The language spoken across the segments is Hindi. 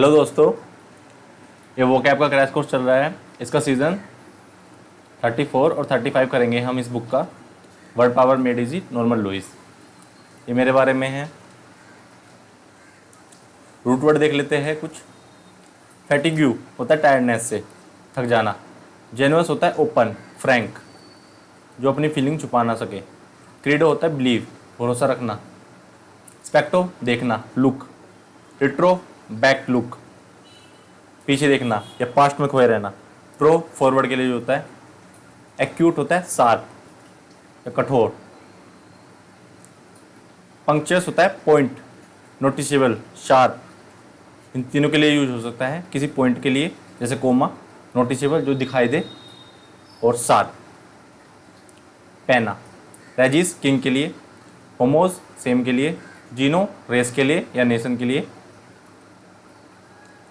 हेलो दोस्तों, ये वोकैब का क्रैश कोर्स चल रहा है। इसका सीज़न 34 और 35 करेंगे हम इस बुक का। Word power made easy Norman Lewis, ये मेरे बारे में है। रूट वर्ड देख लेते हैं कुछ। फैटिग्यू होता है टायर्डनेस से, थक जाना। जेनुअस होता है ओपन, फ्रैंक, जो अपनी फीलिंग छुपा ना सके। क्रीडो होता है बिलीव, भरोसा रखना। स्पेक्टो देखना, लुक। रिट्रो बैक लुक, पीछे देखना या पास्ट में खोए रहना। प्रो फॉरवर्ड के लिए जो होता है। एक्यूट होता है शार्प या कठोर। पंक्चर्स होता है पॉइंट, नोटिसेबल, शार्प। इन तीनों के लिए यूज हो सकता है किसी पॉइंट के लिए, जैसे कोमा, नोटिसेबल जो दिखाई दे, और शार्प। पैना रेजिस किंग के लिए, होमोज सेम के लिए, जीनो रेस के लिए या नेशन के लिए,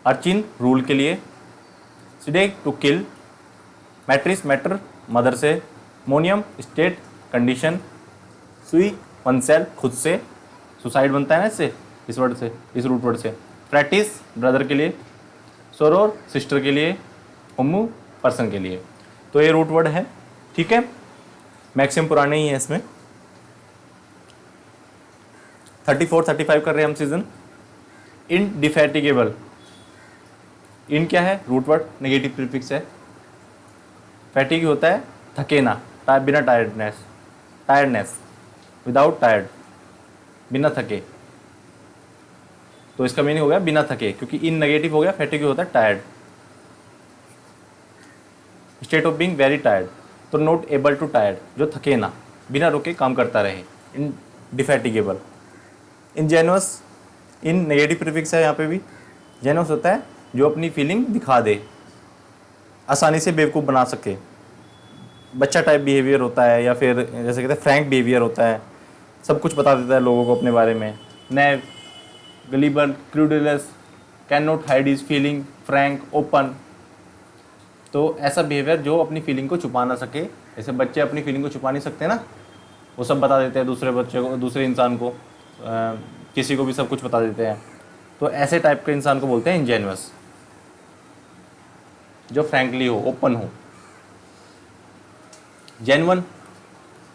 अर्चिन रूल के लिए, cide to kill, matris mater mother से, मोनियम स्टेट कंडीशन, सुई वनसेल खुद से, सुसाइड बनता है ना इससे, इस वर्ड से, इस रूट वर्ड से। फ्रैटिस ब्रदर के लिए, सोरोर सिस्टर के लिए, होमू पर्सन के लिए। तो ये रूट वर्ड है, ठीक है। मैक्सिमम पुराने ही है इसमें। 34 35 कर रहे हैं हम सीजन। इनडिफैटिगेबल, इन क्या है, रूट वर्ड नेगेटिव प्रीफिक्स है। फैटिग होता है थके ना, बिना टायर्डनेस, विदाउट टायर्ड, बिना थके। तो इसका मीनिंग हो गया बिना थके, क्योंकि इन नेगेटिव हो गया, फैटिग होता है tired. State of being very tired, तो नॉट एबल टू टायर्ड, जो थके ना, बिना रुके काम करता रहे। इनडिफैटिगेबल। इनजेन्युअस, इन नेगेटिव प्रीफिक्स है यहाँ पे भी। जेन्युअस होता है जो अपनी फीलिंग दिखा दे, आसानी से बेवकूफ़ बना सके। बच्चा टाइप बिहेवियर होता है, या फिर जैसे कहते हैं फ्रैंक बिहेवियर होता है, सब कुछ बता देता है लोगों को अपने बारे में। Naive, gullible, credulous, can not hide his feeling, frank, open. तो ऐसा बिहेवियर जो अपनी फीलिंग को छुपा ना सके। ऐसे बच्चे अपनी फीलिंग को छुपा नहीं सकते ना, वो सब बता देते हैं दूसरे बच्चे को, दूसरे इंसान को, किसी को भी सब कुछ बता देते हैं। तो ऐसे टाइप के इंसान को बोलते हैं इंजेन्युअस, जो फ्रैंकली हो, ओपन हो। जेन्युइन,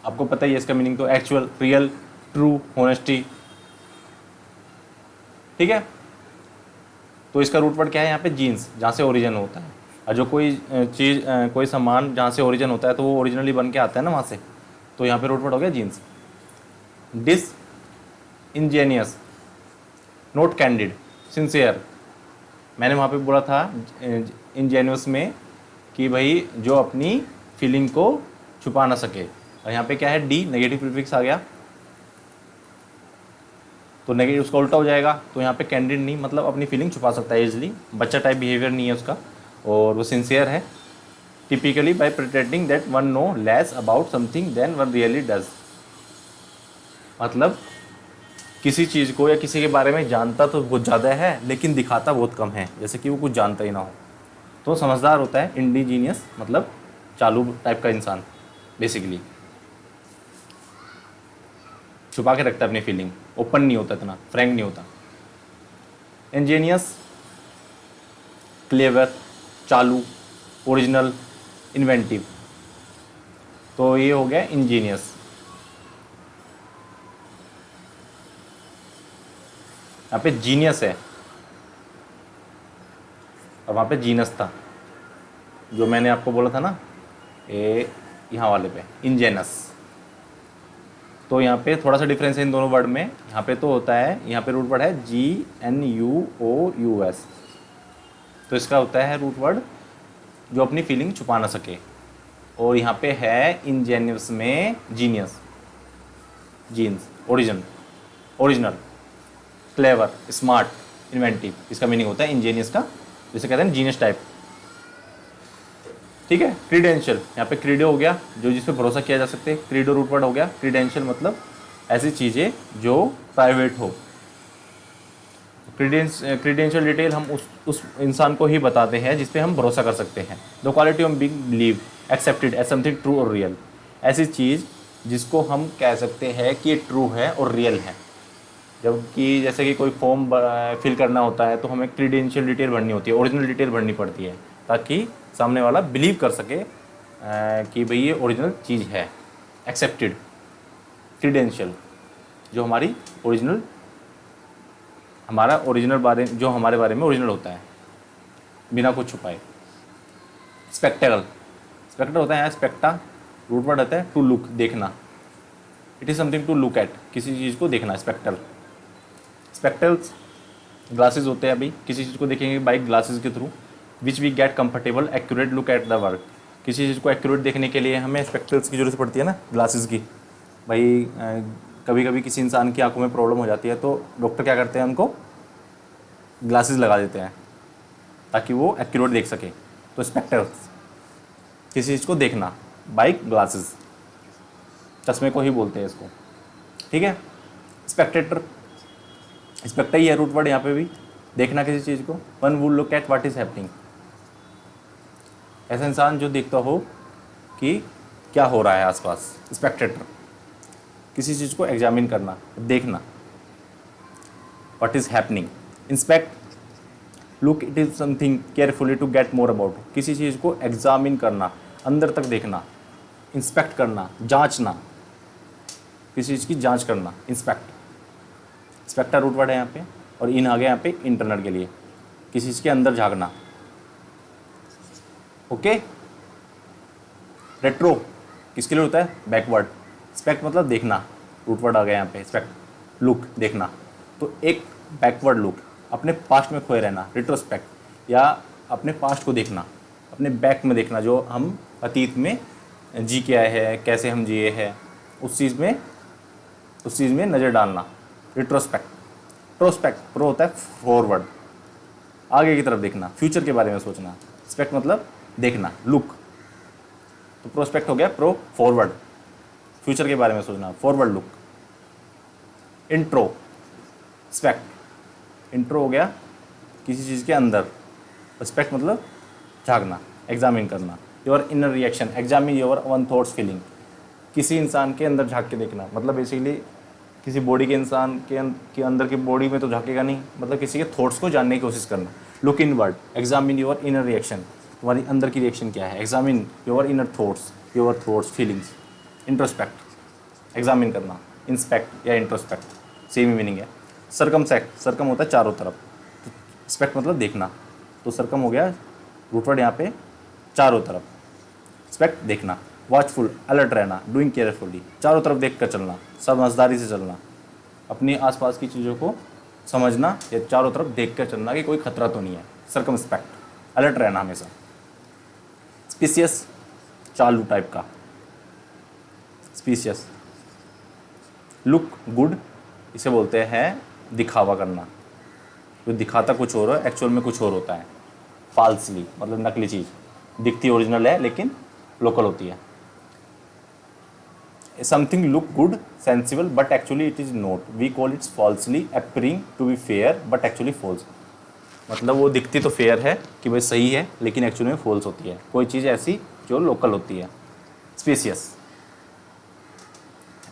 आपको पता ही है इसका मीनिंग, तो एक्चुअल, रियल, ट्रू, होनेस्टी, ठीक है। तो इसका रूट वर्ड क्या है यहाँ पे, जीन्स, जहाँ से ओरिजिन होता है। और जो कोई चीज़, कोई सामान जहाँ से ओरिजिन होता है तो वो ओरिजिनली बन के आता है ना वहाँ से, तो यहाँ पे रूट वर्ड हो गया gens. Disingenuous, not candid, sincere. मैंने वहाँ पे बोला था इंजेन्युअस में कि भाई जो अपनी फीलिंग को छुपा ना सके। और यहाँ पे क्या है, डी नेगेटिव प्रीफिक्स आ गया, तो नेगेटिव उसका उल्टा हो जाएगा। तो यहाँ पे कैंडिड नहीं, मतलब अपनी फीलिंग छुपा सकता है इजीली। बच्चा टाइप बिहेवियर नहीं है उसका, और वो सिंसियर है। Typically by pretending that one know less about something than one really does, मतलब किसी चीज़ को या किसी के बारे में जानता तो बहुत ज़्यादा है, लेकिन दिखाता बहुत कम है, जैसे कि वो कुछ जानता ही ना हो। तो समझदार होता है। इंडिजीनियस मतलब चालू टाइप का इंसान, बेसिकली छुपा के रखता है अपनी फीलिंग, ओपन नहीं होता, इतना फ्रैंक नहीं होता। इंजीनियस, क्लेवर, चालू, ओरिजिनल, इन्वेंटिव। तो ये हो गया इंजीनियस। यहाँ पे जीनियस है और वहाँ पे जीनस था, जो मैंने आपको बोला था ना, ये यहाँ वाले पे इंजेनस। तो यहाँ पे थोड़ा सा डिफरेंस है इन दोनों वर्ड में। यहाँ पे तो होता है, यहाँ पे रूट वर्ड है GNUOUS, तो इसका होता है रूट वर्ड जो अपनी फीलिंग छुपा ना सके। और यहाँ पे है इंजेनियस में genius, genes, original, clever, smart, inventive. इसका मीनिंग होता है इंजीनियस का, जिसे कहते हैं जीनियस टाइप, ठीक है। क्रीडेंशियल, यहाँ पे क्रीडो हो गया जो जिस पे भरोसा किया जा सकते हैं, क्रीडो रूट वर्ड हो गया। क्रीडेंशियल मतलब ऐसी चीज़ें जो प्राइवेट हो। क्रीडेंशियल डिटेल हम उस इंसान को ही बताते हैं जिस पे हम भरोसा कर सकते हैं। The quality of being believe accepted as something true और रियल, ऐसी चीज़ जिसको हम कह सकते हैं कि ये ट्रू है और रियल है। जबकि जैसे कि कोई फॉर्म फिल करना होता है तो हमें क्रीडेंशियल डिटेल भरनी होती है, ओरिजिनल डिटेल भरनी पड़ती है, ताकि सामने वाला बिलीव कर सके कि भाई ये ओरिजिनल चीज़ है। एक्सेप्टेड क्रीडेंशियल, जो हमारी ओरिजिनल जो हमारे बारे में ओरिजिनल होता है बिना कुछ छुपाए। स्पेक्टेकल, स्पेक्टर होता है, स्पेक्टा रूट वर्ड आता है टू लुक, देखना। It is something to look at, किसी चीज़ को देखना। स्पेक्टल, स्पेक्टल्स ग्लासेस होते हैं, अभी किसी चीज़ को देखेंगे बाई ग्लासेस के through, which we get comfortable accurate look at the work. किसी चीज़ को एक्यूरेट देखने के लिए हमें स्पेक्टल्स की जरूरत पड़ती है ना, ग्लासेस की। भाई कभी कभी किसी इंसान की आंखों में प्रॉब्लम हो जाती है तो डॉक्टर क्या करते हैं, उनको ग्लासेस लगा देते हैं ताकि वो एक्यूरेट देख सके। तो स्पेक्टल्स, किसी चीज़ को देखना बाई ग्लासेस, चश्मे को ही बोलते हैं इसको, ठीक है। स्पेक्टेटर, स्पेक्टा ही है रूट वर्ड यहाँ पे भी, देखना किसी चीज़ को। One would look at what is happening, ऐसा इंसान जो देखता हो कि क्या हो रहा है आसपास। स्पेक्टेटर, किसी चीज़ को एग्जामिन करना, देखना। What is happening. Inspect, look it is something carefully to get more about, किसी चीज़ को एग्जामिन करना, अंदर तक देखना। इंस्पेक्ट करना, जांचना, किसी चीज़ की जांच करना। इंस्पेक्ट, स्पेक्टर रूट वर्ड है यहाँ पे, और इन आ गया यहाँ पे इंटरनल के लिए, किसी चीज़ के अंदर झांकना। ओके। रेट्रो किसके लिए होता है, बैकवर्ड। स्पेक्ट मतलब देखना, रूट वर्ड आ गया यहाँ पे। स्पेक्ट लुक, देखना। तो एक बैकवर्ड लुक, अपने पास्ट में खोए रहना, रिट्रोस्पेक्ट, या अपने पास्ट को देखना, अपने बैक में देखना, जो हम अतीत में जी के आए हैं, कैसे हम जिए हैं, उस चीज़ में नज़र डालना। रिट्रोस्पेक्ट। प्रोस्पेक्ट, प्रो होता है फॉरवर्ड, आगे की तरफ देखना, फ्यूचर के बारे में सोचना। स्पेक्ट मतलब देखना, लुक। तो प्रोस्पेक्ट हो गया प्रो, फॉरवर्ड, फ्यूचर के बारे में सोचना, forward look. Introspect, intro हो गया किसी चीज़ के अंदर, स्पेक्ट मतलब झांकना, एग्जामिन करना। Your inner reaction, examine your own thoughts feeling, किसी इंसान के अंदर झांक के देखना, मतलब बेसिकली किसी बॉडी के इंसान के अंदर की बॉडी में तो झांकेगा नहीं, मतलब किसी के थॉट्स को जानने की कोशिश करना। Look in word, examine your inner reaction, तुम्हारी अंदर की रिएक्शन क्या है। Examine your inner thoughts, your thoughts feelings. Introspect, examine करना। इंस्पेक्ट या इंट्रोस्पेक्ट सेम ही मीनिंग है। सर्कमसेक्ट, सर्कम होता है चारों तरफ, तो स्पेक्ट मतलब देखना, तो सर्कम हो गया रूट वर्ड यहाँ पे चारों तरफ, स्पेक्ट देखना। वॉचफुल, अलर्ट रहना, डूइंग केयरफुली, चारों तरफ देख कर चलना, समझदारी से चलना, अपनी आसपास की चीज़ों को समझना या चारों तरफ देख कर चलना कि कोई खतरा तो नहीं है। सर्कमस्पेक्ट, अलर्ट रहना हमेशा। स्पीशियस, चालू टाइप का। स्पीशियस, लुक गुड, इसे बोलते हैं दिखावा करना, जो दिखाता कुछ और है, एक्चुअल में कुछ और होता है। फाल्सली मतलब नकली चीज़, दिखती ओरिजिनल है लेकिन लोकल होती है। Something look good sensible but actually it is not, we call its falsely appearing to be fair but actually false, मतलब वो दिखती तो फेयर है कि भाई सही है, लेकिन एक्चुअली में फॉल्स होती है, कोई चीज़ ऐसी जो लोकल होती है। स्पेसियस।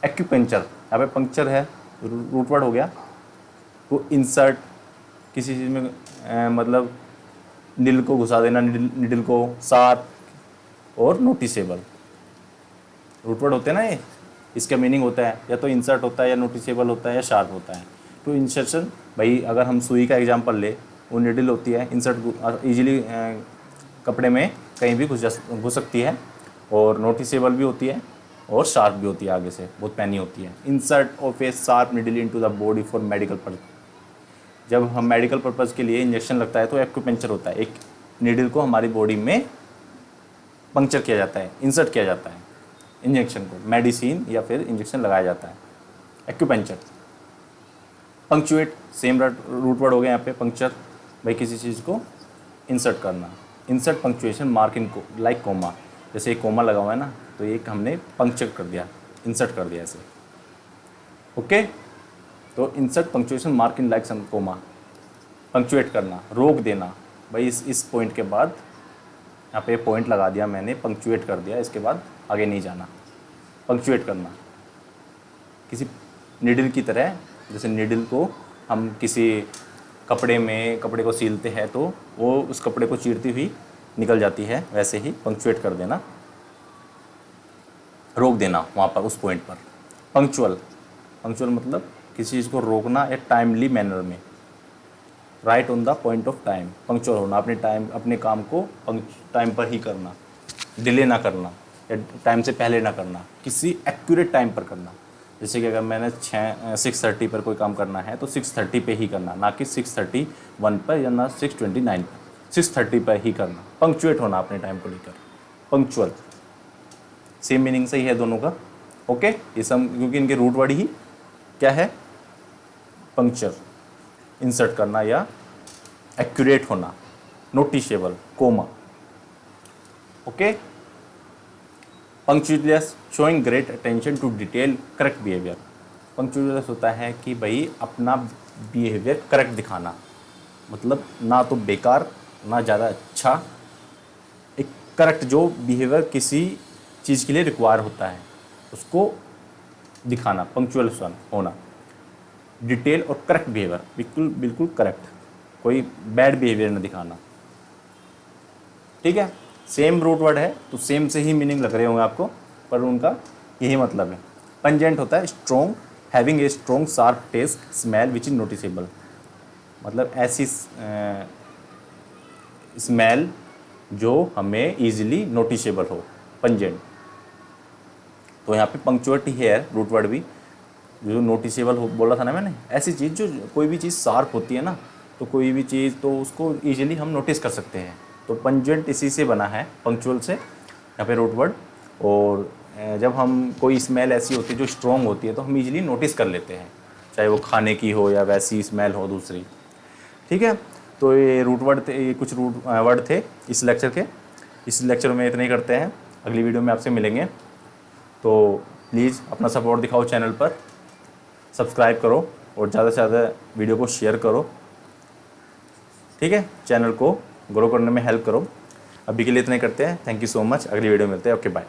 एक्यूपंक्चर, यहाँ पे पंक्चर है, रूट वर्ड हो गया। तो इंसर्ट, किसी चीज़ में मतलब निडल को घुसा देना, निडल को। शार्प और नोटिसेबल, रूट वर्ड होते हैं ना ये, इसका मीनिंग होता है या तो इंसर्ट होता है, या नोटिसेबल होता है, या शार्प होता है। तो इंसर्शन, भाई अगर हम सुई का एग्जांपल ले, वो निडल होती है, इंसर्ट इजीली कपड़े में कहीं भी घुस सकती है, और नोटिसेबल भी होती है, और शार्प भी होती है, आगे से बहुत पैनी होती है। Insert of A sharp needle into the body for medical purpose, जब हम मेडिकल पर्पज़ के लिए इंजेक्शन लगता है तो एक्यूपंक्चर होता है, एक नीडल को हमारी बॉडी में पंक्चर किया जाता है, इंसर्ट किया जाता है, इंजेक्शन को, मेडिसिन या फिर इंजेक्शन लगाया जाता है, acupuncture. Punctuate, same root word हो गया यहाँ पे, पंक्चर, भाई किसी चीज़ को इंसर्ट करना। Insert punctuation mark in like comma, जैसे एक कोमा लगा हुआ है ना, तो एक हमने पंक्चर कर दिया, इंसर्ट कर दिया ऐसे। ओके, तो insert punctuation mark in like some comma, punctuate करना, रोक देना, भाई इस पॉइंट के बाद यहाँ पे पॉइंट लगा दिया मैंने, पंक्चुएट कर दिया, इसके बाद आगे नहीं जाना। पंक्चुएट करना, किसी निडल की तरह जैसे नीडल को हम किसी कपड़े को सीलते हैं तो वो उस कपड़े को चीरती हुई निकल जाती है, वैसे ही पंक्चुएट कर देना, रोक देना वहाँ पर उस पॉइंट पर। पंक्चुअल मतलब किसी चीज़ को रोकना एक टाइमली मैनर में, right on the point of time. Punctual होना, अपने काम को टाइम पर ही करना, डिले ना करना या टाइम से पहले ना करना, किसी एक्यूरेट टाइम पर करना। जैसे कि अगर मैंने 6:30 पर कोई काम करना है तो 6:30 पे ही करना, ना कि 6:31 पर या ना 6:29 पर, 6:30 पर ही करना। पंक्चुएट होना अपने टाइम को लेकर, पंक्चुअल, सेम मीनिंग से ही है दोनों का। ओके, ये सब क्योंकि इनके रूट वर्ड ही क्या है, पंक्चर, इंसर्ट करना या एक्यूरेट होना, noticeable, comma. Okay, punctilious showing great attention to detail, correct behaviour. Punctilious होता है कि भाई अपना बिहेवियर करेक्ट दिखाना, मतलब ना तो बेकार ना ज़्यादा अच्छा, एक करेक्ट जो बिहेवियर किसी चीज़ के लिए रिक्वायर होता है उसको दिखाना, पंक्चुअल होना। डिटेल और करेक्ट बिहेवियर, बिल्कुल करेक्ट, कोई बैड बिहेवियर न दिखाना। ठीक है, सेम रूट वर्ड है तो सेम से ही मीनिंग लग रहे होंगे आपको, पर उनका यही मतलब है। पंजेंट होता है strong, having a strong sharp taste, smell which is noticeable, मतलब ऐसी स्मेल जो हमें इजीली नोटिसेबल हो, पंजेंट। तो यहाँ पे पंक्चुअलिटी है रूट वर्ड भी, जो नोटिसेबल हो बोला था ना मैंने, ऐसी चीज़ जो कोई भी चीज़ शार्प होती है ना, तो कोई भी चीज़ तो उसको इजीली हम नोटिस कर सकते हैं। तो पंजेंट इसी से बना है, पंक्चुअल से, यहाँ पे रूट वर्ड। और जब हम कोई स्मेल ऐसी होती है जो स्ट्रॉन्ग होती है तो हम इजीली नोटिस कर लेते हैं, चाहे वो खाने की हो या वैसी स्मेल हो दूसरी। ठीक है, तो ये रूट वर्ड थे, ये कुछ रूट वर्ड थे इस लेक्चर के। इस लेक्चर में इतने ही करते हैं, अगली वीडियो में आपसे मिलेंगे। तो प्लीज़ अपना सपोर्ट दिखाओ चैनल पर, सब्सक्राइब करो और ज़्यादा से ज़्यादा वीडियो को शेयर करो। ठीक है, चैनल को ग्रो करने में हेल्प करो। अभी के लिए इतने करते हैं, थैंक यू सो मच, अगली वीडियो में मिलते हैं, ओके बाय।